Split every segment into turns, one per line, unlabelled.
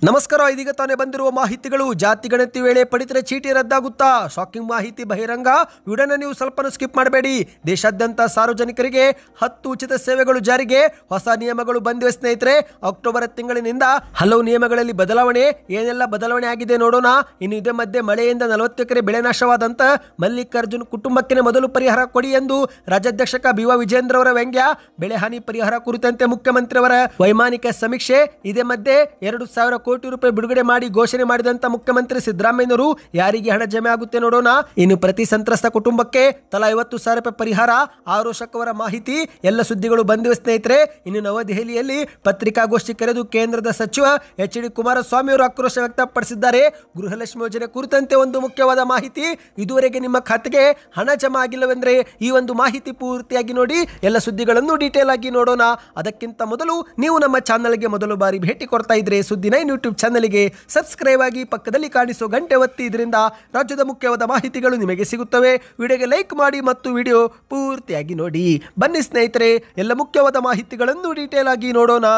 ನಮಸ್ಕಾರ. ಇದೀಗ ತಾನೇ ಬಂದಿರುವ ಮಾಹಿತಿಗಳು. ಜಾತಿ ಗಣತಿ ವೇಳೆ ಪಡಿತರ ಚೀಟಿ ರದ್ದಾಗುತ್ತಾ? ಶಾಕಿಂಗ್ ಮಾಹಿತಿ ಬಹಿರಂಗ. ವಿಡಿಯೋನ ನೀವು ಸ್ವಲ್ಪ ಸ್ಕಿಪ್ ಮಾಡಬೇಡಿ. ದೇಶಾದ್ಯಂತ ಸಾರ್ವಜನಿಕರಿಗೆ 10 ಉಚಿತ ಸೇವೆಗಳು ಜಾರಿಗೆ. ಹೊಸ ನಿಯಮಗಳು ಬಂದಿವೆ ಸ್ನೇಹಿತರೆ. ಅಕ್ಟೋಬರ್ ತಿಂಗಳಿನಿಂದ ಹಲವು ನಿಯಮಗಳಲ್ಲಿ ಬದಲಾವಣೆ. ಏನೆಲ್ಲ ಬದಲಾವಣೆ ಆಗಿದೆ ನೋಡೋಣ. ಇನ್ನು ಇದೇ ಮಧ್ಯೆ ಮಳೆಯಿಂದ 40 ಎಕರೆ ಬೆಳೆ ನಾಶವಾದಂತ ಮಲ್ಲಿಕಾರ್ಜುನ್ ಕುಟುಂಬಕ್ಕೆ ಮೊದಲು ಪರಿಹಾರ ಕೊಡಿ ಎಂದು ರಾಜ್ಯಾಧ್ಯಕ್ಷ ಬಿ.ವಾ. ವಿಜೇಂದ್ರ ಅವರ ವ್ಯಂಗ್ಯ. ಬೆಳೆ ಹಾನಿ ಪರಿಹಾರ ಕುರಿತಂತೆ ಮುಖ್ಯಮಂತ್ರಿಯವರ ವೈಮಾನಿಕ ಸಮೀಕ್ಷೆ. ಇದೇ ಮಧ್ಯೆ 2,000 ಕೋಟಿ ರೂಪಾಯಿ ಬಿಡುಗಡೆ ಮಾಡಿ ಘೋಷಣೆ ಮಾಡಿದಂತ ಮುಖ್ಯಮಂತ್ರಿ ಸಿದ್ದರಾಮಯ್ಯನವರು ಯಾರಿಗೆ ಹಣ ಜಮೆ ಆಗುತ್ತೆ ನೋಡೋಣ. ಇನ್ನು ಪ್ರತಿ ಸಂತ್ರಸ್ತ ಕುಟುಂಬಕ್ಕೆ ತಲಾ 50,000 ರೂಪಾಯಿ ಪರಿಹಾರ. ಆರೋಶಕವರ ಮಾಹಿತಿ. ಎಲ್ಲ ಸುದ್ದಿಗಳು ಬಂದಿವೆ ಸ್ನೇಹಿತರೆ. ಇನ್ನು ನವದೆಹಲಿಯಲ್ಲಿ ಪತ್ರಿಕಾಗೋಷ್ಠಿ ಕರೆದು ಕೇಂದ್ರದ ಸಚಿವ ಎಚ್.ಡಿ. ಕುಮಾರಸ್ವಾಮಿ ಅವರು ಆಕ್ರೋಶ ವ್ಯಕ್ತಪಡಿಸಿದ್ದಾರೆ. ಗೃಹಲಕ್ಷ್ಮಿ ಯೋಜನೆ ಕುರಿತಂತೆ ಒಂದು ಮುಖ್ಯವಾದ ಮಾಹಿತಿ. ಇದುವರೆಗೆ ನಿಮ್ಮ ಖಾತೆಗೆ ಹಣ ಜಮಾ ಆಗಿಲ್ಲವೆಂದ್ರೆ ಈ ಒಂದು ಮಾಹಿತಿ ಪೂರ್ತಿಯಾಗಿ ನೋಡಿ. ಎಲ್ಲ ಸುದ್ದಿಗಳನ್ನು ಡೀಟೇಲ್ ಆಗಿ ನೋಡೋಣ. ಅದಕ್ಕಿಂತ ಮೊದಲು ನೀವು ನಮ್ಮ ಚಾನಲ್ಗೆ ಮೊದಲು ಬಾರಿ ಭೇಟಿ ಕೊಡ್ತಾ ಇದ್ರೆ ಸುದ್ದಿ9 ಯೂಟ್ಯೂಬ್ ಚಾನಲ್ಗೆ ಸಬ್ಸ್ಕ್ರೈಬ್ ಆಗಿ ಪಕ್ಕದಲ್ಲಿ ಕಾಣಿಸೋ ಗಂಟೆ ಒತ್ತಿ. ಇದರಿಂದ ರಾಜ್ಯದ ಮುಖ್ಯವಾದ ಮಾಹಿತಿಗಳು ನಿಮಗೆ ಸಿಗುತ್ತವೆ. ವಿಡಿಯೋಗೆ ಲೈಕ್ ಮಾಡಿ ಮತ್ತು ವಿಡಿಯೋ ಪೂರ್ತಿಯಾಗಿ ನೋಡಿ. ಬನ್ನಿ ಸ್ನೇಹಿತರೆ, ಎಲ್ಲ ಮುಖ್ಯವಾದ ಮಾಹಿತಿಗಳನ್ನು ಡೀಟೇಲ್ ಆಗಿ ನೋಡೋಣ.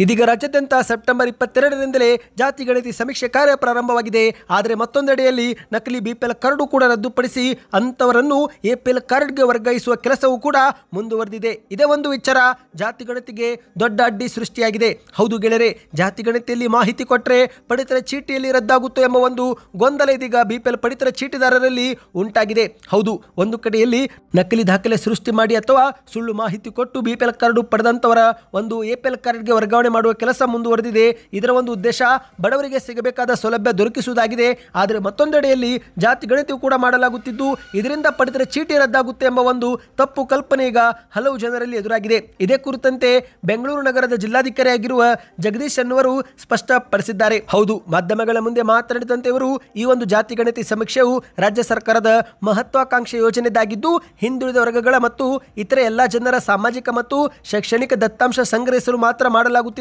ಇದೀಗ ರಾಜ್ಯಾದ್ಯಂತ ಸೆಪ್ಟೆಂಬರ್ 22ರಿಂದಲೇ ಜಾತಿ ಗಣತಿ ಸಮೀಕ್ಷೆ ಕಾರ್ಯ ಪ್ರಾರಂಭವಾಗಿದೆ. ಆದರೆ ಮತ್ತೊಂದೆಡೆಯಲ್ಲಿ ನಕಲಿ ಬಿಪಿಎಲ್ ಕಾರ್ಡು ಕೂಡ ರದ್ದುಪಡಿಸಿ ಅಂತವರನ್ನು ಎಪಿಎಲ್ ಕಾರ್ಡ್ಗೆ ವರ್ಗಾಯಿಸುವ ಕೆಲಸವೂ ಕೂಡ ಮುಂದುವರೆದಿದೆ. ಇದೇ ಒಂದು ವಿಚಾರ ಜಾತಿ ಗಣತಿಗೆ ದೊಡ್ಡ ಅಡ್ಡಿ ಸೃಷ್ಟಿಯಾಗಿದೆ. ಹೌದು ಗೆಳೆಯರೆ, ಜಾತಿ ಗಣತಿಯಲ್ಲಿ ಮಾಹಿತಿ ಕೊಟ್ಟರೆ ಪಡಿತರ ಚೀಟಿಯಲ್ಲಿ ರದ್ದಾಗುತ್ತೋ ಎಂಬ ಒಂದು ಗೊಂದಲ ಇದೀಗ ಬಿಪಿಎಲ್ ಪಡಿತರ ಚೀಟಿದಾರರಲ್ಲಿ ಉಂಟಾಗಿದೆ. ಹೌದು, ಒಂದು ಕಡೆಯಲ್ಲಿ ನಕಲಿ ದಾಖಲೆ ಸೃಷ್ಟಿ ಮಾಡಿ ಅಥವಾ ಸುಳ್ಳು ಮಾಹಿತಿ ಕೊಟ್ಟು ಬಿಪಿಎಲ್ ಕಾರ್ಡು ಪಡೆದಂತವರ ಒಂದು ಎಪಿಎಲ್ ಕಾರ್ಡ್ಗೆ ವರ್ಗಾವಣೆ ಮಾಡುವ ಕೆಲಸ ಮುಂದುವರೆದಿದೆ. ಇದರ ಒಂದು ಉದ್ದೇಶ ಬಡವರಿಗೆ ಸಿಗಬೇಕಾದ ಸೌಲಭ್ಯ ದೊರಕಿಸುವುದಾಗಿದೆ. ಆದರೆ ಮತ್ತೊಂದೆಡೆಯಲ್ಲಿ ಜಾತಿ ಗಣತಿ ಕೂಡ ಮಾಡಲಾಗುತ್ತಿದ್ದು ಇದರಿಂದ ಪಡಿತರ ಚೀಟಿ ರದ್ದಾಗುತ್ತೆ ಎಂಬ ಒಂದು ತಪ್ಪು ಕಲ್ಪನೆ ಈಗ ಹಲವು ಜನರಲ್ಲಿ ಎದುರಾಗಿದೆ. ಇದೇ ಕುರಿತಂತೆ ಬೆಂಗಳೂರು ನಗರದ ಜಿಲ್ಲಾಧಿಕಾರಿ ಆಗಿರುವ ಜಗದೀಶ್ ಅನ್ನುವರು ಸ್ಪಷ್ಟಪಡಿಸಿದ್ದಾರೆ. ಹೌದು, ಮಾಧ್ಯಮಗಳ ಮುಂದೆ ಮಾತನಾಡಿದಂತೆ ಇವರು ಈ ಒಂದು ಜಾತಿ ಗಣತಿ ಸಮೀಕ್ಷೆಯು ರಾಜ್ಯ ಸರ್ಕಾರದ ಮಹತ್ವಾಕಾಂಕ್ಷೆ ಯೋಜನೆಯಾಗಿದ್ದು ಹಿಂದುಳಿದ ವರ್ಗಗಳ ಮತ್ತು ಇತರೆ ಎಲ್ಲ ಜನರ ಸಾಮಾಜಿಕ ಮತ್ತು ಶೈಕ್ಷಣಿಕ ದತ್ತಾಂಶ ಸಂಗ್ರಹಿಸಲು ಮಾತ್ರ ಮಾಡಲಾಗುತ್ತದೆ.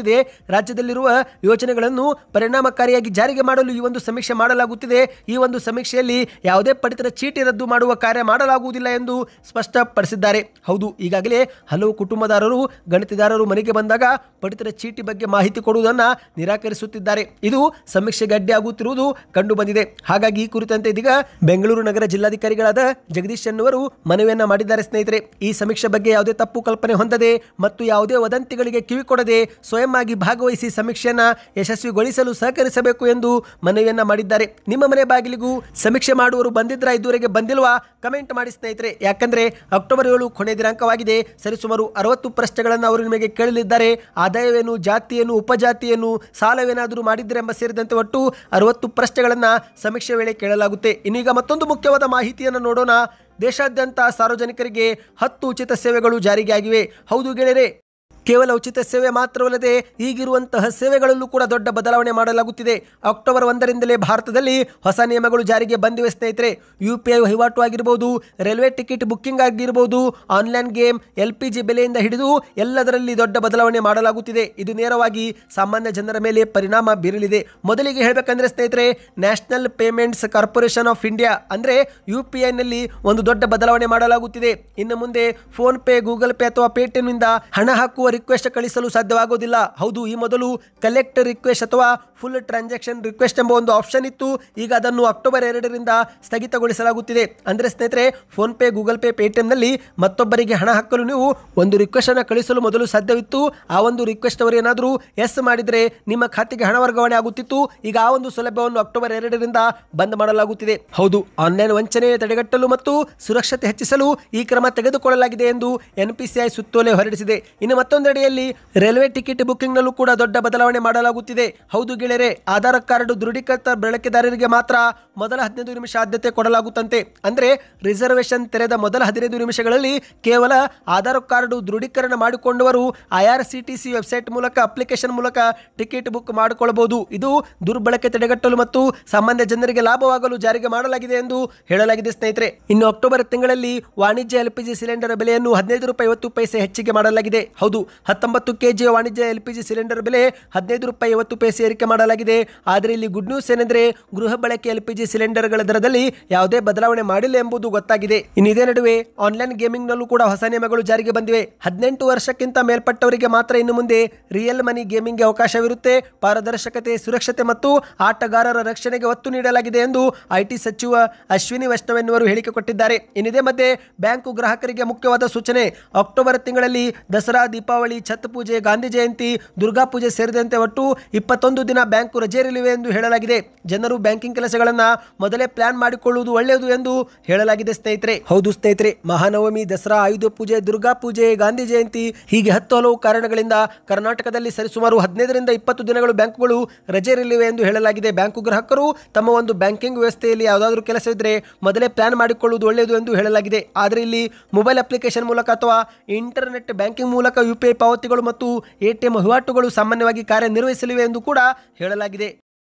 ರಾಜ್ಯದಲ್ಲಿರುವ ಯೋಜನೆಗಳನ್ನು ಪರಿಣಾಮಕಾರಿಯಾಗಿ ಜಾರಿಗೆ ಮಾಡಲು ಈ ಒಂದು ಸಮೀಕ್ಷೆ ಮಾಡಲಾಗುತ್ತಿದೆ. ಈ ಒಂದು ಸಮೀಕ್ಷೆಯಲ್ಲಿ ಯಾವುದೇ ಪಡಿತರ ಚೀಟಿ ರದ್ದು ಮಾಡುವ ಕಾರ್ಯ ಮಾಡಲಾಗುವುದಿಲ್ಲ ಎಂದು ಸ್ಪಷ್ಟಪಡಿಸಿದ್ದಾರೆ. ಹೌದು, ಈಗಾಗಲೇ ಹಲವು ಕುಟುಂಬದಾರರು ಗಣತಿದಾರರು ಮನೆಗೆ ಬಂದಾಗ ಪಡಿತರ ಚೀಟಿ ಬಗ್ಗೆ ಮಾಹಿತಿ ಕೊಡುವುದನ್ನು ನಿರಾಕರಿಸುತ್ತಿದ್ದಾರೆ. ಇದು ಸಮೀಕ್ಷೆಗೆ ಅಡ್ಡಿಯಾಗುತ್ತಿರುವುದು ಕಂಡು ಬಂದಿದೆ. ಹಾಗಾಗಿ ಈ ಕುರಿತಂತೆ ಇದೀಗ ಬೆಂಗಳೂರು ನಗರ ಜಿಲ್ಲಾಧಿಕಾರಿಗಳಾದ ಜಗದೀಶ್ ಅನ್ನುವರು ಮನವಿಯನ್ನ ಮಾಡಿದ್ದಾರೆ. ಸ್ನೇಹಿತರೆ, ಈ ಸಮೀಕ್ಷೆ ಬಗ್ಗೆ ಯಾವುದೇ ತಪ್ಪು ಕಲ್ಪನೆ ಹೊಂದದೆ ಮತ್ತು ಯಾವುದೇ ವದಂತಿಗಳಿಗೆ ಕಿವಿಕೊಡದೆ ಸ್ವಯಂ ಆಗಿ ಭಾಗವಹಿಸಿ ಸಮೀಕ್ಷೆಯನ್ನು ಯಶಸ್ವಿಗೊಳಿಸಲು ಸಹಕರಿಸಬೇಕು ಎಂದು ಮನವಿಯನ್ನ ಮಾಡಿದ್ದಾರೆ. ನಿಮ್ಮ ಮನೆ ಬಾಗಿಲಿಗೂ ಸಮೀಕ್ಷೆ ಮಾಡುವವರು ಬಂದಿದ್ರ ಇದುವರೆಗೆ ಬಂದಿಲ್ವಾ? ಕಮೆಂಟ್ ಮಾಡಿ ಸ್ನೇಹಿತರೆ. ಯಾಕಂದ್ರೆ ಅಕ್ಟೋಬರ್ 7 ಕೊನೆ ದಿನಾಂಕವಾಗಿದೆ. ಸರಿಸುಮಾರು 60 ಪ್ರಶ್ನೆಗಳನ್ನು ಅವರು ನಿಮಗೆ ಕೇಳಲಿದ್ದಾರೆ. ಆದಾಯವೇನು, ಜಾತಿಯೇನು, ಉಪಜಾತಿಯೇನು, ಸಾಲವೇನಾದರೂ ಮಾಡಿದ್ರೆ ಎಂಬ ಸೇರಿದಂತೆ ಒಟ್ಟು 60 ಪ್ರಶ್ನೆಗಳನ್ನು ಸಮೀಕ್ಷೆ ವೇಳೆ ಕೇಳಲಾಗುತ್ತೆ. ಇನ್ನೀಗ ಮತ್ತೊಂದು ಮುಖ್ಯವಾದ ಮಾಹಿತಿಯನ್ನು ನೋಡೋಣ. ದೇಶಾದ್ಯಂತ ಸಾರ್ವಜನಿಕರಿಗೆ 10 ಉಚಿತ ಸೇವೆಗಳು ಜಾರಿಗೆ ಆಗಿವೆ. ಹೌದು ಗೆಳೆಯರೆ, ಕೇವಲ ಉಚಿತ ಸೇವೆ ಮಾತ್ರವಲ್ಲದೆ ಈಗಿರುವಂತಹ ಸೇವೆಗಳಲ್ಲೂ ಕೂಡ ದೊಡ್ಡ ಬದಲಾವಣೆ ಮಾಡಲಾಗುತ್ತಿದೆ. ಅಕ್ಟೋಬರ್ 1ರಿಂದಲೇ ಭಾರತದಲ್ಲಿ ಹೊಸ ನಿಯಮಗಳು ಜಾರಿಗೆ ಬಂದಿವೆ ಸ್ನೇಹಿತರೆ. UPI ವಹಿವಾಟು ಆಗಿರಬಹುದು, ರೈಲ್ವೆ ಟಿಕೆಟ್ ಬುಕ್ಕಿಂಗ್ ಆಗಿರಬಹುದು, ಆನ್ಲೈನ್ ಗೇಮ್, LPG ಬೆಲೆಯಿಂದ ಹಿಡಿದು ಎಲ್ಲದರಲ್ಲಿ ದೊಡ್ಡ ಬದಲಾವಣೆ ಮಾಡಲಾಗುತ್ತಿದೆ. ಇದು ನೇರವಾಗಿ ಸಾಮಾನ್ಯ ಜನರ ಮೇಲೆ ಪರಿಣಾಮ ಬೀರಲಿದೆ. ಮೊದಲಿಗೆ ಹೇಳಬೇಕಂದ್ರೆ ಸ್ನೇಹಿತರೆ, national payments corporation of India ಅಂದರೆ UPI ನಲ್ಲಿ ಒಂದು ದೊಡ್ಡ ಬದಲಾವಣೆ ಮಾಡಲಾಗುತ್ತಿದೆ. ಇನ್ನು ಮುಂದೆ ಫೋನ್ ಪೇ, ಗೂಗಲ್ ಪೇ ಅಥವಾ ಪೇಟಿಎಂ ನಿಂದ ಹಣ ಹಾಕುವ ರಿಕ್ವೆಸ್ಟ್ ಕಳಿಸಲು ಸಾಧ್ಯವಾಗುವುದಿಲ್ಲ. ಹೌದು, ಈ ಮೊದಲು ಕಲೆಕ್ಟ್ ರಿಕ್ವೆಸ್ಟ್ ಅಥವಾ ಫುಲ್ ಟ್ರಾನ್ಸಾಕ್ಷನ್ ರಿಕ್ವೆಸ್ಟ್ ಎಂಬ ಒಂದು ಆಪ್ಷನ್ ಇತ್ತು. ಈಗ ಅದನ್ನು ಅಕ್ಟೋಬರ್ 2ರಿಂದ ಸ್ಥಗಿತಗೊಳಿಸಲಾಗುತ್ತಿದೆ. ಅಂದರೆ ಸ್ನೇಹಿತರೆ, phone pay, Google pay, Paytm ನಲ್ಲಿ ಮತ್ತೊಬ್ಬರಿಗೆ ಹಣ ಹಾಕಲು ನೀವು ಒಂದು ರಿಕ್ವೆಸ್ಟ್ ಅನ್ನು ಕಳಿಸಲು ಮೊದಲು ಸಾಧ್ಯವಿತ್ತು. ಆ ಒಂದು ರಿಕ್ವೆಸ್ಟ್ ಅವರು ಏನಾದರೂ ಎಸ್ ಮಾಡಿದ್ರೆ ನಿಮ್ಮ ಖಾತೆಗೆ ಹಣ ವರ್ಗಾವಣೆ ಆಗುತ್ತಿತ್ತು. ಈಗ ಆ ಒಂದು ಸೌಲಭ್ಯವನ್ನು ಅಕ್ಟೋಬರ್ 2ರಿಂದ ಬಂದ್ ಮಾಡಲಾಗುತ್ತಿದೆ. ಹೌದು, ಆನ್ಲೈನ್ ವಂಚನೆ ತಡೆಗಟ್ಟಲು ಮತ್ತು ಸುರಕ್ಷತೆ ಹೆಚ್ಚಿಸಲು ಈ ಕ್ರಮ ತೆಗೆದುಕೊಳ್ಳಲಾಗಿದೆ ಎಂದು NPCI ಸುತ್ತೋಲೆ ಹೊರಡಿಸಿದೆ. ಇನ್ನು ಮತ್ತೊಂದೆಡೆಯಲ್ಲಿ ರೈಲ್ವೆ ಟಿಕೆಟ್ ಬುಕ್ಕಿಂಗ್ ನಲ್ಲೂ ಕೂಡ ದೊಡ್ಡ ಬದಲಾವಣೆ ಮಾಡಲಾಗುತ್ತಿದೆ. ಹೌದು ಗೆಳೆಯರೆ, ಆಧಾರ್ ಕಾರ್ಡ್ ದೃಢೀಕೃತ ಬಳಕೆದಾರರಿಗೆ ಮಾತ್ರ ಮೊದಲ 15 ನಿಮಿಷ ಆದ್ಯತೆ ಕೊಡಲಾಗುತ್ತಂತೆ. ಅಂದ್ರೆ ರಿಸರ್ವೇಶನ್ ತೆರೆದ ಮೊದಲ 15 ನಿಮಿಷಗಳಲ್ಲಿ ಕೇವಲ ಆಧಾರ್ ಕಾರ್ಡ್ ದೃಢೀಕರಣ ಮಾಡಿಕೊಂಡವರು IRCTC ವೆಬ್ಸೈಟ್ ಮೂಲಕ ಅಪ್ಲಿಕೇಶನ್ ಮೂಲಕ ಟಿಕೆಟ್ ಬುಕ್ ಮಾಡಿಕೊಳ್ಳಬಹುದು. ಇದು ದುರ್ಬಳಕೆ ತಡೆಗಟ್ಟಲು ಮತ್ತು ಸಾಮಾನ್ಯ ಜನರಿಗೆ ಲಾಭವಾಗಲು ಜಾರಿಗೆ ಮಾಡಲಾಗಿದೆ ಎಂದು ಹೇಳಲಾಗಿದೆ ಸ್ನೇಹಿತರೆ. ಇನ್ನು ಅಕ್ಟೋಬರ್ ತಿಂಗಳಲ್ಲಿ ವಾಣಿಜ್ಯ LPG ಸಿಲಿಂಡರ್ ಬೆಲೆಯನ್ನು 15 ರೂಪಾಯಿ 50 ಪೈಸೆ ಹೆಚ್ಚಿಗೆ ಮಾಡಲಾಗಿದೆ. ಹೌದು, 19 ಕೆಜಿ ವಾಣಿಜ್ಯ LPG ಸಿಲಿಂಡರ್ ಬೆಲೆ 15 ರೂಪಾಯಿ 50 ಪೈಸೆ ಏರಿಕೆ ಮಾಡಲಾಗಿದೆ. ಆದರೆ ಇಲ್ಲಿ ಗುಡ್ ನ್ಯೂಸ್ ಏನೆಂದರೆ ಗೃಹ ಬಳಕೆ LPG ಸಿಲಿಂಡರ್ಗಳ ದರದಲ್ಲಿ ಯಾವುದೇ ಬದಲಾವಣೆ ಮಾಡಿಲ್ಲ ಎಂಬುದು ಗೊತ್ತಾಗಿದೆ. ಇನ್ನು ಇದೇ ನಡುವೆ ಆನ್ಲೈನ್ ಗೇಮಿಂಗ್ ನಲ್ಲೂ ಕೂಡ ಹೊಸ ನಿಯಮಗಳು ಜಾರಿಗೆ ಬಂದಿವೆ. 18 ವರ್ಷಕ್ಕಿಂತ ಮೇಲ್ಪಟ್ಟವರಿಗೆ ಮಾತ್ರ ಇನ್ನು ಮುಂದೆ ರಿಯಲ್ ಮನಿ ಗೇಮಿಂಗ್ಗೆ ಅವಕಾಶವಿರುತ್ತೆ. ಪಾರದರ್ಶಕತೆ, ಸುರಕ್ಷತೆ ಮತ್ತು ಆಟಗಾರರ ರಕ್ಷಣೆಗೆ ಒತ್ತು ನೀಡಲಾಗಿದೆ ಎಂದು IT ಸಚಿವ ಅಶ್ವಿನಿ ವೈಷ್ಣವ್ ಎನ್ನುವರು ಹೇಳಿಕೆ ಕೊಟ್ಟಿದ್ದಾರೆ. ಇನ್ನಿದೇ ಮಧ್ಯೆ ಬ್ಯಾಂಕು ಗ್ರಾಹಕರಿಗೆ ಮುಖ್ಯವಾದ ಸೂಚನೆ. ಅಕ್ಟೋಬರ್ ತಿಂಗಳಲ್ಲಿ ದಸರಾ, ದೀಪಾವಳಿ, ಛತ್ ಪೂಜೆ, ಗಾಂಧಿ ಜಯಂತಿ, ದುರ್ಗಾ ಪೂಜೆ ಸೇರಿದಂತೆ ಒಟ್ಟು 21 ದಿನ ಬ್ಯಾಂಕು ರಜೆ ಇರಲಿವೆ ಎಂದು ಹೇಳಲಾಗಿದೆ. ಜನರು ಬ್ಯಾಂಕಿಂಗ್ ಕೆಲಸಗಳನ್ನು ಮೊದಲೇ ಪ್ಲಾನ್ ಮಾಡಿಕೊಳ್ಳುವುದು ಒಳ್ಳೆಯದು ಎಂದು ಹೇಳಲಾಗಿದೆ ಸ್ನೇಹಿತರೆ. ಹೌದು ಸ್ನೇಹಿತರೆ, ಮಹಾನವಮಿ, ದಸರಾ, ಆಯುಧ ಪೂಜೆ, ದುರ್ಗಾ ಪೂಜೆ, ಗಾಂಧಿ ಜಯಂತಿ ಹೀಗೆ 10 ಹಲವು ಕಾರಣಗಳಿಂದ ಕರ್ನಾಟಕದಲ್ಲಿ ಸರಿಸುಮಾರು 15ರಿಂದ 20 ದಿನಗಳು ಬ್ಯಾಂಕುಗಳು ರಜೆ ಇರಲಿವೆ ಎಂದು ಹೇಳಲಾಗಿದೆ. ಬ್ಯಾಂಕು ಗ್ರಾಹಕರು ತಮ್ಮ ಒಂದು ಬ್ಯಾಂಕಿಂಗ್ ವ್ಯವಸ್ಥೆಯಲ್ಲಿ ಯಾವುದಾದ್ರೂ ಕೆಲಸವಿದ್ದರೆ ಮೊದಲೇ ಪ್ಲಾನ್ ಮಾಡಿಕೊಳ್ಳುವುದು ಒಳ್ಳೆಯದು ಎಂದು ಹೇಳಲಾಗಿದೆ. ಆದರೆ ಇಲ್ಲಿ ಮೊಬೈಲ್ ಅಪ್ಲಿಕೇಶನ್ ಮೂಲಕ ಅಥವಾ ಇಂಟರ್ನೆಟ್ ಬ್ಯಾಂಕಿಂಗ್ ಮೂಲಕ UPI ಪಾವತಿಗಳು ಮತ್ತು ATM ವಹಿವಾಟುಗಳು ಸಾಮಾನ್ಯವಾಗಿ ಕಾರ್ಯನಿರ್ವಹಿಸಲಿವೆ ಎಂದು ಕೂಡ ಹೇಳಲಾಗಿದೆ.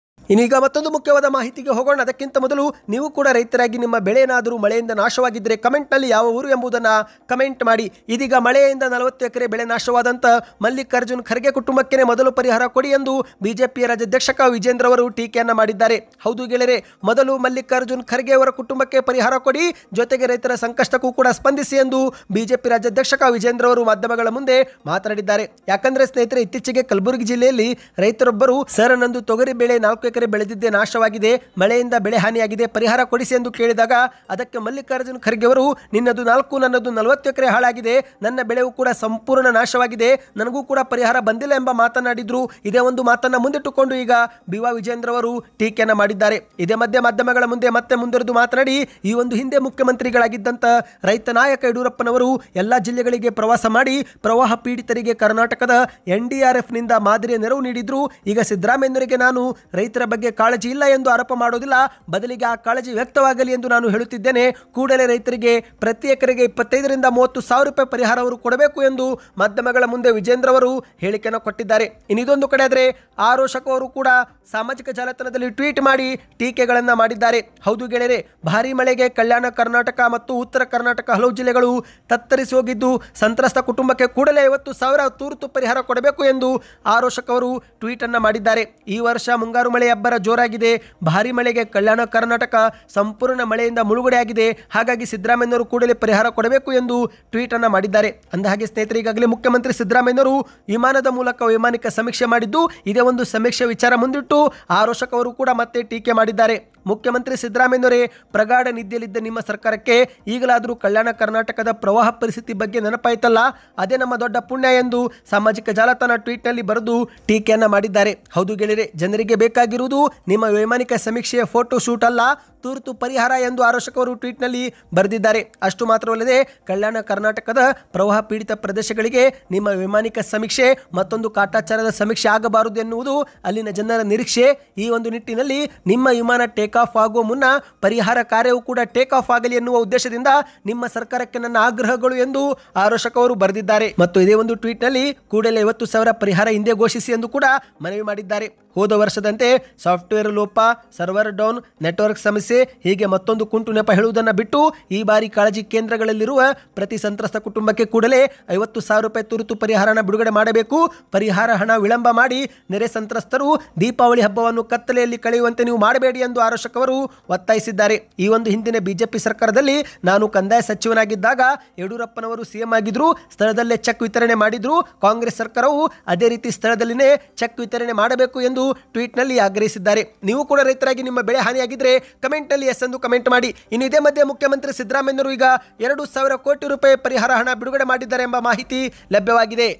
ಇನ್ನೀಗ ಮತ್ತೊಂದು ಮುಖ್ಯವಾದ ಮಾಹಿತಿಗೆ ಹೋಗೋಣ. ಅದಕ್ಕಿಂತ ಮೊದಲು ನೀವು ಕೂಡ ರೈತರಾಗಿ ನಿಮ್ಮ ಬೆಳೆ ಏನಾದರೂ ಮಳೆಯಿಂದ ನಾಶವಾಗಿದ್ದರೆ ಕಮೆಂಟ್ನಲ್ಲಿ ಯಾವ ಊರು ಎಂಬುದನ್ನು ಕಮೆಂಟ್ ಮಾಡಿ. ಇದೀಗ ಮಳೆಯಿಂದ 40 ಎಕರೆ ಬೆಳೆ ನಾಶವಾದಂಥ ಮಲ್ಲಿಕಾರ್ಜುನ್ ಖರ್ಗೆ ಕುಟುಂಬಕ್ಕೆ ಮೊದಲು ಪರಿಹಾರ ಕೊಡಿ ಎಂದು ಬಿಜೆಪಿಯ ರಾಜ್ಯಾಧ್ಯಕ್ಷ ವಿಜೇಂದ್ರ ಅವರು ಟೀಕೆಯನ್ನು ಮಾಡಿದ್ದಾರೆ. ಹೌದು ಗೆಳೆಯರೆ, ಮೊದಲು ಮಲ್ಲಿಕಾರ್ಜುನ್ ಖರ್ಗೆ ಅವರ ಕುಟುಂಬಕ್ಕೆ ಪರಿಹಾರ ಕೊಡಿ, ಜೊತೆಗೆ ರೈತರ ಸಂಕಷ್ಟಕ್ಕೂ ಕೂಡ ಸ್ಪಂದಿಸಿ ಎಂದು ಬಿಜೆಪಿ ರಾಜ್ಯಾಧ್ಯಕ್ಷ ವಿಜೇಂದ್ರ ಅವರು ಮಾಧ್ಯಮಗಳ ಮುಂದೆ ಮಾತನಾಡಿದ್ದಾರೆ. ಯಾಕಂದ್ರೆ ಸ್ನೇಹಿತರೆ, ಇತ್ತೀಚೆಗೆ ಕಲಬುರಗಿ ಜಿಲ್ಲೆಯಲ್ಲಿ ರೈತರೊಬ್ಬರು ಸರ್, ನಂದು ತೊಗರಿ ಬೆಳೆ 4 ಎಕರೆ ಬೆಳೆದಿದ್ದೇ ನಾಶವಾಗಿದೆ, ಮಳೆಯಿಂದ ಬೆಳೆ ಹಾನಿಯಾಗಿದೆ, ಪರಿಹಾರ ಕೊಡಿಸಿ ಎಂದು ಕೇಳಿದಾಗ ಅದಕ್ಕೆ ಮಲ್ಲಿಕಾರ್ಜುನ್ ಖರ್ಗೆ ಅವರು ನಿನ್ನದು 4, ನನ್ನದು 40 ಎಕರೆ ಹಾಳಾಗಿದೆ, ನನ್ನ ಬೆಳೆಯೂ ಕೂಡ ಸಂಪೂರ್ಣ ನಾಶವಾಗಿದೆ, ನನಗೂ ಕೂಡ ಪರಿಹಾರ ಬಂದಿಲ್ಲ ಎಂಬ ಮಾತನಾಡಿದ್ರು. ಇದೇ ಒಂದು ಮಾತನ್ನ ಮುಂದಿಟ್ಟುಕೊಂಡು ಈಗ ಬಿವಾ ವಿಜೇಂದ್ರ ಅವರು ಟೀಕೆಯನ್ನು ಮಾಡಿದ್ದಾರೆ. ಇದೇ ಮಧ್ಯೆ ಮಾಧ್ಯಮಗಳ ಮುಂದೆ ಮತ್ತೆ ಮುಂದುವರೆದು ಮಾತನಾಡಿ, ಈ ಒಂದು ಹಿಂದೆ ಮುಖ್ಯಮಂತ್ರಿಗಳಾಗಿದ್ದಂಥ ರೈತ ನಾಯಕ ಯಡಿಯೂರಪ್ಪನವರು ಎಲ್ಲ ಜಿಲ್ಲೆಗಳಿಗೆ ಪ್ರವಾಸ ಮಾಡಿ ಪ್ರವಾಹ ಪೀಡಿತರಿಗೆ ಕರ್ನಾಟಕದ NDRF ನಿಂದ ಮಾದರಿಯ ನೆರವು ನೀಡಿದ್ರು. ಈಗ ಸಿದ್ದರಾಮಯ್ಯನವರಿಗೆ ನಾನು ರೈತರ ಬಗ್ಗೆ ಕಾಳಜಿ ಇಲ್ಲ ಎಂದು ಆರೋಪ ಮಾಡೋದಿಲ್ಲ, ಬದಲಿಗೆ ಆ ಕಾಳಜಿ ವ್ಯಕ್ತವಾಗಲಿ ಎಂದು ನಾನು ಹೇಳುತ್ತಿದ್ದೇನೆ. ಕೂಡಲೇ ರೈತರಿಗೆ ಪ್ರತಿ ಎಕರೆಗೆ 25ರಿಂದ 30 ಸಾವಿರ ರೂಪಾಯಿ ಪರಿಹಾರ ಅವರು ಕೊಡಬೇಕು ಎಂದು ಮಾಧ್ಯಮಗಳ ಮುಂದೆ ವಿಜೇಂದ್ರ ಅವರು ಹೇಳಿಕೆಯನ್ನು ಕೊಟ್ಟಿದ್ದಾರೆ. ಇನ್ನೊಂದು ಕಡೆ ಆದರೆ ಆರೋಶಕ ಅವರು ಕೂಡ ಸಾಮಾಜಿಕ ಜಾಲತಾಣದಲ್ಲಿ ಟ್ವೀಟ್ ಮಾಡಿ ಟೀಕೆಗಳನ್ನು ಮಾಡಿದ್ದಾರೆ. ಹೌದು ಗೆಳೆಯರೆ, ಭಾರೀ ಮಳೆಗೆ ಕಲ್ಯಾಣ ಕರ್ನಾಟಕ ಮತ್ತು ಉತ್ತರ ಕರ್ನಾಟಕ ಹಲವು ಜಿಲ್ಲೆಗಳು ತತ್ತರಿಸಿ ಹೋಗಿದ್ದು, ಸಂತ್ರಸ್ತ ಕುಟುಂಬಕ್ಕೆ ಕೂಡಲೇ 50,000 ತುರ್ತು ಪರಿಹಾರ ಕೊಡಬೇಕು ಎಂದು ಆರೋಶಕ ಅವರು ಟ್ವೀಟ್ ಅನ್ನು ಮಾಡಿದ್ದಾರೆ. ಈ ವರ್ಷ ಮುಂಗಾರು ಮಳೆ ಅಬ್ಬರ ಜೋರಾಗಿದೆ, ಭಾರೀ ಮಳೆಗೆ ಕಲ್ಯಾಣ ಕರ್ನಾಟಕ ಸಂಪೂರ್ಣ ಮಳೆಯಿಂದ ಮುಳುಗಡೆಯಾಗಿದೆ, ಹಾಗಾಗಿ ಸಿದ್ದರಾಮಯ್ಯನವರು ಕೂಡಲೇ ಪರಿಹಾರ ಕೊಡಬೇಕು ಎಂದು ಟ್ವೀಟ್ ಅನ್ನು ಮಾಡಿದ್ದಾರೆ. ಅಂದಹಾಗೆ ಸ್ನೇಹಿತರೆ, ಈಗಾಗಲೇ ಮುಖ್ಯಮಂತ್ರಿ ಸಿದ್ದರಾಮಯ್ಯನವರು ವಿಮಾನದ ಮೂಲಕ ವೈಮಾನಿಕ ಸಮೀಕ್ಷೆ ಮಾಡಿದ್ದು, ಇದೇ ಒಂದು ಸಮೀಕ್ಷೆ ವಿಚಾರ ಮುಂದಿಟ್ಟು ಆರೋಶಕ ಅವರು ಕೂಡ ಮತ್ತೆ ಟೀಕೆ ಮಾಡಿದ್ದಾರೆ. ಮುಖ್ಯಮಂತ್ರಿ ಸಿದ್ದರಾಮಯ್ಯನವರೇ, ಪ್ರಗಾಢ ನಿದ್ದೆಯಲ್ಲಿದ್ದ ನಿಮ್ಮ ಸರ್ಕಾರಕ್ಕೆ ಈಗಲಾದರೂ ಕಲ್ಯಾಣ ಕರ್ನಾಟಕದ ಪ್ರವಾಹ ಪರಿಸ್ಥಿತಿ ಬಗ್ಗೆ ನೆನಪಾಯ್ತಲ್ಲ, ಅದೇ ನಮ್ಮ ದೊಡ್ಡ ಪುಣ್ಯ ಎಂದು ಸಾಮಾಜಿಕ ಜಾಲತಾಣ ಟ್ವೀಟ್ನಲ್ಲಿ ಬರೆದು ಟೀಕೆಯನ್ನು ಮಾಡಿದ್ದಾರೆ. ಹೌದು ಗೆಳೆಯರೆ, ಜನರಿಗೆ ಬೇಕಾಗಿರುವುದು ನಿಮ್ಮ ವೈಮಾನಿಕ ಸಮೀಕ್ಷೆಯ ಫೋಟೋ ಶೂಟ್ ಅಲ್ಲ, ತುರ್ತು ಪರಿಹಾರ ಎಂದು ಆರೋಶಕ ಅವರು ಟ್ವೀಟ್ನಲ್ಲಿ ಬರೆದಿದ್ದಾರೆ. ಅಷ್ಟು ಮಾತ್ರವಲ್ಲದೆ ಕಲ್ಯಾಣ ಕರ್ನಾಟಕದ ಪ್ರವಾಹ ಪೀಡಿತ ಪ್ರದೇಶಗಳಿಗೆ ನಿಮ್ಮ ವೈಮಾನಿಕ ಸಮೀಕ್ಷೆ ಮತ್ತೊಂದು ಕಾಟಾಚಾರದ ಸಮೀಕ್ಷೆ ಆಗಬಾರದು ಎನ್ನುವುದು ಅಲ್ಲಿನ ಜನರ ನಿರೀಕ್ಷೆ. ಈ ಒಂದು ನಿಟ್ಟಿನಲ್ಲಿ ನಿಮ್ಮ ವಿಮಾನ ಟೇಕ್ ಆಫ್ ಆಗುವ ಮುನ್ನ ಪರಿಹಾರ ಕಾರ್ಯವೂ ಕೂಡ ಟೇಕ್ ಆಫ್ ಆಗಲಿ ಎನ್ನುವ ಉದ್ದೇಶದಿಂದ ನಿಮ್ಮ ಸರ್ಕಾರಕ್ಕೆ ನನ್ನ ಆಗ್ರಹಗಳು ಎಂದು ಆರೋಶಕ ಅವರು ಬರೆದಿದ್ದಾರೆ. ಮತ್ತು ಇದೇ ಒಂದು ಟ್ವೀಟ್ನಲ್ಲಿ ಕೂಡಲೇ 50,000 ಪರಿಹಾರ ಹಿಂದೆ ಘೋಷಿಸಿ ಎಂದು ಕೂಡ ಮನವಿ ಮಾಡಿದ್ದಾರೆ. ಹೋದ ವರ್ಷದಂತೆ ಸಾಫ್ಟ್ವೇರ್ ಲೋಪ, ಸರ್ವರ್ ಡೌನ್, ನೆಟ್ವರ್ಕ್ ಸಮಸ್ಯೆ ಹೀಗೆ ಮತ್ತೊಂದು ಕುಂಟು ನೆಪ ಹೇಳುವುದನ್ನು ಬಿಟ್ಟು ಈ ಬಾರಿ ಕಾಳಜಿ ಕೇಂದ್ರಗಳಲ್ಲಿರುವ ಪ್ರತಿ ಸಂತ್ರಸ್ತ ಕುಟುಂಬಕ್ಕೆ ಕೂಡಲೇ 50,000 ರೂಪಾಯಿ ತುರ್ತು ಪರಿಹಾರನ ಬಿಡುಗಡೆ ಮಾಡಬೇಕು. ಪರಿಹಾರ ಹಣ ವಿಳಂಬ ಮಾಡಿ ನೆರೆ ಸಂತ್ರಸ್ತರು ದೀಪಾವಳಿ ಹಬ್ಬವನ್ನು ಕತ್ತಲೆಯಲ್ಲಿ ಕಳೆಯುವಂತೆ ನೀವು ಮಾಡಬೇಡಿ ಎಂದು ಆರೋಶಕ ಅವರು ಒತ್ತಾಯಿಸಿದ್ದಾರೆ. ಈ ಒಂದು ಹಿಂದಿನ ಬಿಜೆಪಿ ಸರ್ಕಾರದಲ್ಲಿ ನಾನು ಕಂದಾಯ ಸಚಿವನಾಗಿದ್ದಾಗ ಯಡಿಯೂರಪ್ಪನವರು CM ಆಗಿದ್ರು, ಸ್ಥಳದಲ್ಲೇ ಚೆಕ್ ವಿತರಣೆ ಮಾಡಿದ್ರು. ಕಾಂಗ್ರೆಸ್ ಸರ್ಕಾರವು ಅದೇ ರೀತಿ ಸ್ಥಳದಲ್ಲಿನೇ ಚೆಕ್ ವಿತರಣೆ ಮಾಡಬೇಕು ಎಂದು ಟ್ವೀಟ್ನಲ್ಲಿ ಆಗ್ರಹಿಸಿದ್ದಾರೆ. ನೀವು ಕೂಡ ರೈತರಾಗಿ ನಿಮ್ಮ ಬೆಳೆ ಹಾನಿಯಾಗಿದ್ದರೆ ಕಮೆಂಟ್ನಲ್ಲಿ ಎಸ್ ಎಂದು ಕಮೆಂಟ್ ಮಾಡಿ. ಇನ್ನು ಇದೇ ಮಧ್ಯೆ ಮುಖ್ಯಮಂತ್ರಿ ಸಿದ್ದರಾಮಯ್ಯನವರು ಈಗ 2,000 ಕೋಟಿ ರೂಪಾಯಿ ಪರಿಹಾರ ಹಣ ಬಿಡುಗಡೆ ಮಾಡಿದ್ದಾರೆ ಎಂಬ ಮಾಹಿತಿ ಲಭ್ಯವಾಗಿದೆ.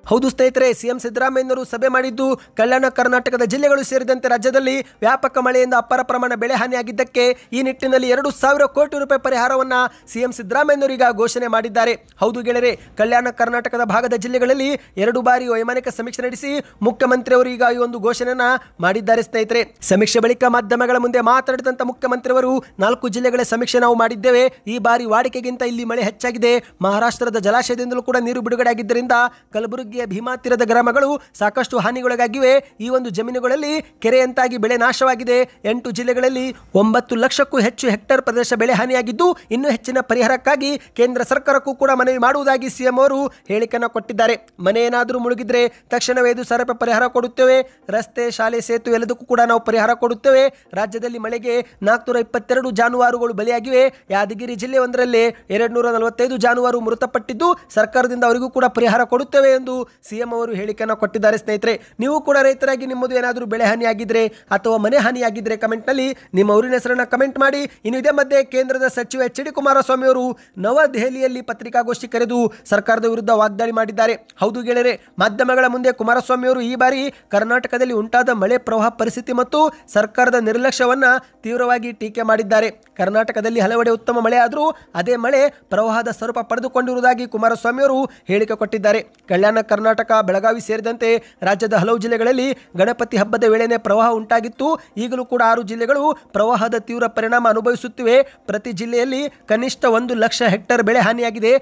ಹೌದು ಸ್ನೇಹಿತರೆ, CM ಸಿದ್ದರಾಮಯ್ಯನವರು ಸಭೆ ಮಾಡಿದ್ದು ಕಲ್ಯಾಣ ಕರ್ನಾಟಕದ ಜಿಲ್ಲೆಗಳು ಸೇರಿದಂತೆ ರಾಜ್ಯದಲ್ಲಿ ವ್ಯಾಪಕ ಮಳೆಯಿಂದ ಅಪಾರ ಪ್ರಮಾಣ ಬೆಳೆ ಹಾನಿಯಾಗಿದ್ದಕ್ಕೆ ಈ ನಿಟ್ಟಿನಲ್ಲಿ 2,000 ಕೋಟಿ ರೂಪಾಯಿ ಪರಿಹಾರವನ್ನು CM ಸಿದ್ದರಾಮಯ್ಯನವರು ಈಗ ಘೋಷಣೆ ಮಾಡಿದ್ದಾರೆ. ಹೌದು ಗೆಳೆಯರೆ, ಕಲ್ಯಾಣ ಕರ್ನಾಟಕದ ಭಾಗದ ಜಿಲ್ಲೆಗಳಲ್ಲಿ 2 ಬಾರಿ ವೈಮಾನಿಕ ಸಮೀಕ್ಷೆ ನಡೆಸಿ ಮುಖ್ಯಮಂತ್ರಿಯವರು ಈಗ ಈ ಒಂದು ಘೋಷಣೆಯನ್ನ ಮಾಡಿದ್ದಾರೆ. ಸ್ನೇಹಿತರೆ, ಸಮೀಕ್ಷೆ ಬಳಿಕ ಮಾಧ್ಯಮಗಳ ಮುಂದೆ ಮಾತನಾಡಿದಂತ ಮುಖ್ಯಮಂತ್ರಿಯವರು 4 ಜಿಲ್ಲೆಗಳ ಸಮೀಕ್ಷೆ ನಾವು ಮಾಡಿದ್ದೇವೆ. ಈ ಬಾರಿ ವಾಡಿಕೆಗಿಂತ ಇಲ್ಲಿ ಮಳೆ ಹೆಚ್ಚಾಗಿದೆ. ಮಹಾರಾಷ್ಟ್ರದ ಜಲಾಶಯದಿಂದಲೂ ಕೂಡ ನೀರು ಬಿಡುಗಡೆ ಆಗಿದ್ದರಿಂದ ಕಲಬುರಗಿ ಯಾದಗಿರಿಯ ಭೀಮಾ ತೀರದ ಗ್ರಾಮಗಳು ಸಾಕಷ್ಟು ಹಾನಿಗೊಳಗಾಗಿವೆ. ಈ ಒಂದು ಜಮೀನುಗಳಲ್ಲಿ ಕೆರೆಯಂತಾಗಿ ಬೆಳೆ ನಾಶವಾಗಿದೆ. 8 ಜಿಲ್ಲೆಗಳಲ್ಲಿ 9 ಲಕ್ಷಕ್ಕೂ ಹೆಚ್ಚು ಹೆಕ್ಟೇರ್ ಪ್ರದೇಶ ಬೆಳೆ ಹಾನಿಯಾಗಿದ್ದು ಇನ್ನೂ ಹೆಚ್ಚಿನ ಪರಿಹಾರಕ್ಕಾಗಿ ಕೇಂದ್ರ ಸರ್ಕಾರಕ್ಕೂ ಕೂಡ ಮನವಿ ಮಾಡುವುದಾಗಿ ಸಿಎಂ ಅವರು ಹೇಳಿಕೆಯನ್ನು ಕೊಟ್ಟಿದ್ದಾರೆ. ಮನೆ ಏನಾದರೂ ಮುಳುಗಿದ್ರೆ ತಕ್ಷಣವೇ 5,000 ರೂಪಾಯಿ ಪರಿಹಾರ ಕೊಡುತ್ತೇವೆ. ರಸ್ತೆ, ಶಾಲೆ, ಸೇತುವೆ ಎಲ್ಲದಕ್ಕೂ ಕೂಡ ನಾವು ಪರಿಹಾರ ಕೊಡುತ್ತೇವೆ. ರಾಜ್ಯದಲ್ಲಿ ಮಳೆಗೆ 422 ಜಾನುವಾರುಗಳು ಬಲಿಯಾಗಿವೆ. ಯಾದಗಿರಿ ಜಿಲ್ಲೆ ಒಂದರಲ್ಲೇ 245 ಜಾನುವಾರು ಮೃತಪಟ್ಟಿದ್ದು ಸರ್ಕಾರದಿಂದ ಅವರಿಗೂ ಕೂಡ ಪರಿಹಾರ ಕೊಡುತ್ತೇವೆ ಎಂದು ಸಿಎಂ ಅವರು ಹೇಳಿಕೆಯನ್ನು ಕೊಟ್ಟಿದ್ದಾರೆ. ಸ್ನೇಹಿತರೆ, ನೀವು ಕೂಡ ರೈತರಾಗಿ ನಿಮ್ಮದು ಏನಾದರೂ ಬೆಳೆ ಹಾನಿಯಾಗಿದ್ರೆ ಅಥವಾ ಮನೆ ಹಾನಿಯಾಗಿದ್ರೆ ಕಮೆಂಟ್ನಲ್ಲಿ ನಿಮ್ಮ ಊರಿನ ಹೆಸರನ್ನು ಕಮೆಂಟ್ ಮಾಡಿ. ಇನ್ನು ಇದೇ ಮಧ್ಯೆ ಕೇಂದ್ರದ ಸಚಿವ ಎಚ್ ಡಿ ಕುಮಾರಸ್ವಾಮಿ ಅವರು ನವದೆಹಲಿಯಲ್ಲಿ ಪತ್ರಿಕಾಗೋಷ್ಠಿ ಕರೆದು ಸರ್ಕಾರದ ವಿರುದ್ಧ ವಾಗ್ದಾಳಿ ಮಾಡಿದ್ದಾರೆ. ಹೌದು ಗೆಳೆಯರೆ, ಮಾಧ್ಯಮಗಳ ಮುಂದೆ ಕುಮಾರಸ್ವಾಮಿ ಅವರು ಈ ಬಾರಿ ಕರ್ನಾಟಕದಲ್ಲಿ ಉಂಟಾದ ಮಳೆ ಪ್ರವಾಹ ಪರಿಸ್ಥಿತಿ ಮತ್ತು ಸರ್ಕಾರದ ನಿರ್ಲಕ್ಷ್ಯವನ್ನ ತೀವ್ರವಾಗಿ ಟೀಕೆ ಮಾಡಿದ್ದಾರೆ. ಕರ್ನಾಟಕದಲ್ಲಿ ಹಲವೆಡೆ ಉತ್ತಮ ಮಳೆ ಆದರೂ ಅದೇ ಮಳೆ ಪ್ರವಾಹದ ಸ್ವರೂಪ ಪಡೆದುಕೊಂಡಿರುವುದಾಗಿ ಕುಮಾರಸ್ವಾಮಿ ಅವರು ಹೇಳಿಕೆ ಕೊಟ್ಟಿದ್ದಾರೆ. ಕಲ್ಯಾಣ ಕರ್ನಾಟಕ, ಬೆಳಗಾವಿ ಸೇರಿದಂತೆ ರಾಜ್ಯದ ಹಲವು ಜಿಲ್ಲೆಗಳಲ್ಲಿ ಗಣಪತಿ ಹಬ್ಬದ ವೇಳೆನೇ ಪ್ರವಾಹ ಉಂಟಾಗಿತ್ತು. ಈಗಲೂ ಕೂಡ 6 ಜಿಲ್ಲೆಗಳು ಪ್ರವಾಹದ ತೀವ್ರ ಪರಿಣಾಮ ಅನುಭವಿಸುತ್ತಿವೆ. ಪ್ರತಿ ಜಿಲ್ಲೆಯಲ್ಲಿ ಕನಿಷ್ಠ 1 ಲಕ್ಷ ಹೆಕ್ಟೇರ್ ಬೆಳೆ ಹಾನಿಯಾಗಿದೆ.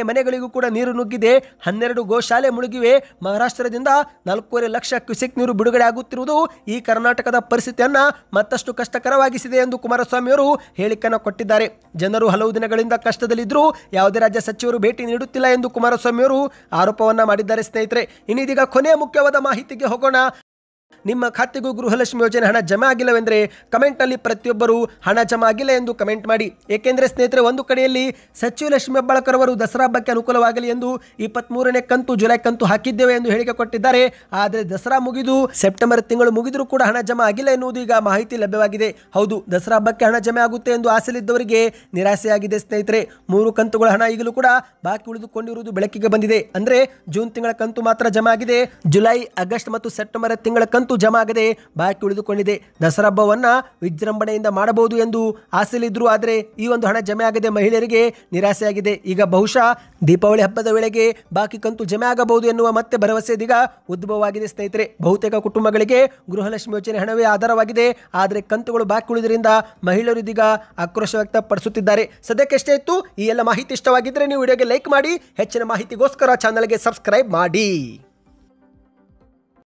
ಮನೆಗಳಿಗೂ ಕೂಡ ನೀರು ನುಗ್ಗಿದೆ. 12 ಗೋಶಾಲೆ ಮುಳುಗಿವೆ. ಮಹಾರಾಷ್ಟ್ರದಿಂದ 4.5 ಲಕ್ಷ ಕ್ಯೂಸೆಕ್ ನೀರು ಬಿಡುಗಡೆ ಆಗುತ್ತಿರುವುದು ಈ ಕರ್ನಾಟಕದ ಪರಿಸ್ಥಿತಿಯನ್ನ ಮತ್ತಷ್ಟು ಕಷ್ಟಕರವಾಗಿಸಿದೆ ಎಂದು ಕುಮಾರಸ್ವಾಮಿ ಅವರು ಹೇಳಿಕೆಯನ್ನು ಕೊಟ್ಟಿದ್ದಾರೆ. ಜನರು ಹಲವು ದಿನಗಳಿಂದ ಕಷ್ಟದಲ್ಲಿದ್ದರೂ ಯಾವುದೇ ರಾಜ್ಯ ಸಚಿವರು ಭೇಟಿ ನೀಡುತ್ತಿಲ್ಲ ಎಂದು ಕುಮಾರಸ್ವಾಮಿ ಅವರು ಆರೋಪವನ್ನ ಮಾಡಿದ್ದಾರೆ. ಸ್ನೇಹಿತರೆ, ಇನ್ನೀಗ ಕೊನೆಯ ಮುಖ್ಯವಾದ ಮಾಹಿತಿಗೆ ಹೋಗೋಣ. ನಿಮ್ಮ ಖಾತೆಗೂ ಗೃಹಲಕ್ಷ್ಮಿ ಯೋಜನೆ ಹಣ ಜಮಾ ಆಗಿಲ್ಲವೆಂದರೆ ಕಮೆಂಟ್ನಲ್ಲಿ ಪ್ರತಿಯೊಬ್ಬರು ಹಣ ಜಮಾ ಆಗಿಲ್ಲ ಎಂದು ಕಮೆಂಟ್ ಮಾಡಿ. ಏಕೆಂದರೆ ಸ್ನೇಹಿತರೆ, ಒಂದು ಕಡೆಯಲ್ಲಿ ಸಚಿವ ಲಕ್ಷ್ಮಿ ಹೆಬ್ಬಾಳ್ಕರ್ ಅವರು ದಸರಾ ಹಬ್ಬಕ್ಕೆ ಅನುಕೂಲವಾಗಲಿ ಎಂದು 23ನೇ ಕಂತು, ಜುಲೈ ಕಂತು ಹಾಕಿದ್ದೇವೆ ಎಂದು ಹೇಳಿಕೆ ಕೊಟ್ಟಿದ್ದಾರೆ. ಆದರೆ ದಸರಾ ಮುಗಿದು ಸೆಪ್ಟೆಂಬರ್ ತಿಂಗಳು ಮುಗಿದರೂ ಕೂಡ ಹಣ ಜಮಾ ಆಗಿಲ್ಲ ಎನ್ನುವುದು ಈಗ ಮಾಹಿತಿ ಲಭ್ಯವಾಗಿದೆ. ಹೌದು, ದಸರಾ ಹಬ್ಬಕ್ಕೆ ಹಣ ಜಮೆ ಆಗುತ್ತೆ ಎಂದು ಆಸೆಲಿದ್ದವರಿಗೆ ನಿರಾಸೆಯಾಗಿದೆ. ಸ್ನೇಹಿತರೆ, 3 ಕಂತುಗಳ ಹಣ ಈಗಲೂ ಕೂಡ ಬಾಕಿ ಉಳಿದುಕೊಂಡಿರುವುದು ಬೆಳಕಿಗೆ ಬಂದಿದೆ. ಅಂದರೆ ಜೂನ್ ತಿಂಗಳ ಕಂತು ಮಾತ್ರ ಜಮಾ ಆಗಿದೆ. ಜುಲೈ, ಆಗಸ್ಟ್ ಮತ್ತು ಸೆಪ್ಟೆಂಬರ್ ತಿಂಗಳ ಕಂತು ಜಮಾ ಆಗದೆ ಬಾಕಿ ಉಳಿದುಕೊಂಡಿದೆ. ದಸರಾ ಹಬ್ಬವನ್ನ ವಿಜೃಂಭಣೆಯಿಂದ ಮಾಡಬಹುದು ಎಂದು ಆಸೆಲಿದ್ರು. ಆದರೆ ಈ ಒಂದು ಹಣ ಜಮೆ ಆಗದೆ ಮಹಿಳೆಯರಿಗೆ ನಿರಾಸೆಯಾಗಿದೆ. ಈಗ ಬಹುಶಃ ದೀಪಾವಳಿ ಹಬ್ಬದ ವೇಳೆಗೆ ಬಾಕಿ ಕಂತು ಜಮೆ ಆಗಬಹುದು ಎನ್ನುವ ಮತ್ತೆ ಭರವಸೆ ಇದೀಗ ಉದ್ಭವವಾಗಿದೆ. ಸ್ನೇಹಿತರೆ, ಬಹುತೇಕ ಕುಟುಂಬಗಳಿಗೆ ಗೃಹಲಕ್ಷ್ಮಿ ಯೋಜನೆ ಹಣವೇ ಆಧಾರವಾಗಿದೆ. ಆದರೆ ಕಂತುಗಳು ಬಾಕಿ ಉಳಿದ್ರಿಂದ ಮಹಿಳೆಯರು ಇದೀಗ ಆಕ್ರೋಶ ವ್ಯಕ್ತಪಡಿಸುತ್ತಿದ್ದಾರೆ. ಸದ್ಯಕ್ಕೆ ಎಷ್ಟೇ ಇತ್ತು. ಈ ಎಲ್ಲ ಮಾಹಿತಿ ಇಷ್ಟವಾಗಿದ್ದರೆ ನೀವು ವಿಡಿಯೋಗೆ ಲೈಕ್ ಮಾಡಿ. ಹೆಚ್ಚಿನ ಮಾಹಿತಿಗೋಸ್ಕರ ಚಾನಲ್ಗೆ ಸಬ್ಸ್ಕ್ರೈಬ್ ಮಾಡಿ.